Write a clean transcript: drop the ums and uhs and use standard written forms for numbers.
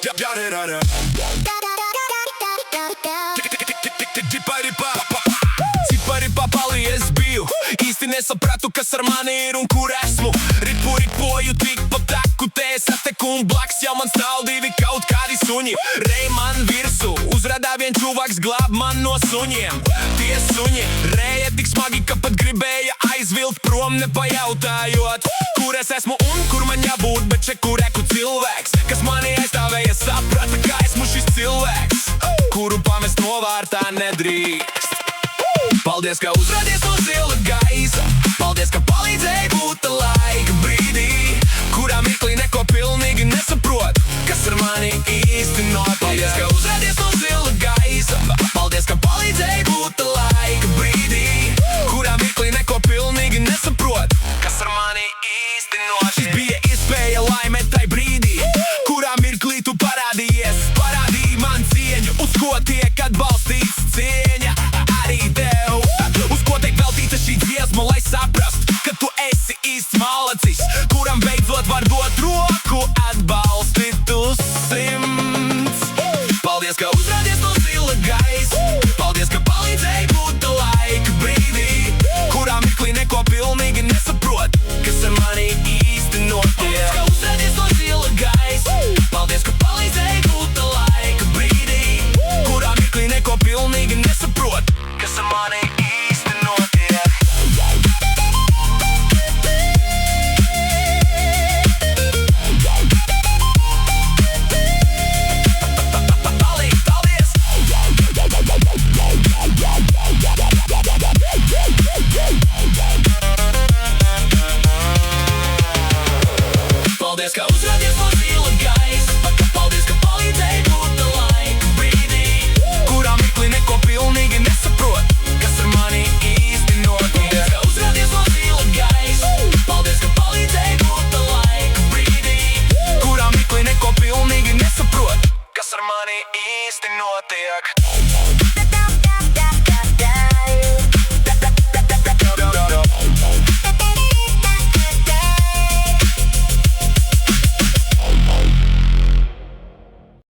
Cipa pali es biju, īsti nesapratu, kas ar mani ir un kur esmu. Ripoju tik pa taku, te es atteku un blaks jau man stāv divi kaut kādi suņi. Rej man virsū, uzradā vien čuvaks glāb man no suņiem. Tie suņi reja tik smagi, ka pat gribēja aizvilkt prom nepajautājot, kur es esmu un kur man jābūt, bet čekureku cilvēks, kas mani aizstāvēja, saprata, ka esmu šis cilvēks, kuru pamest novārtā nedrīkst. Paldies, ka uzrādies no zila gaisa, paldies, ka palīdzēji būt laika brīdī, kurā mirklī neko pilnīgi nesaprot, kas ar mani īsti notiek. Paldies, ka uzrādies no zila gaisa, paldies, ka palīdzēji būt laika brīdī, kurā mirklī neko pilnīgi nesaprot, kas ar mani īsti notiek. Šis bija iespēja laimēt tai brīdī, kurā mirklī tu parādījies, parādīji man cieņu, uz ko tiek atbalstīts cieņa arī tev, uz ko tiek veltīta šī dziesma, lai saprast, ka tu esi īsts malacis, kuram beidzot var dot roku atbalsti tu simts. Paldies, ka uzrādies no zila gaisa, paldies, ka palīdzēji būt laika brīdī, kurā mirklī neko pilnīgi nesaprot, kas ar mani īsti notiek. Paldies, ka uzrādies no zila gaisa, paldies, ka palīdzēji būt laika brīdī, kurā mirklī neko pilnīgi nesaprot, kas ar mani īsti notiek. Paldies, ka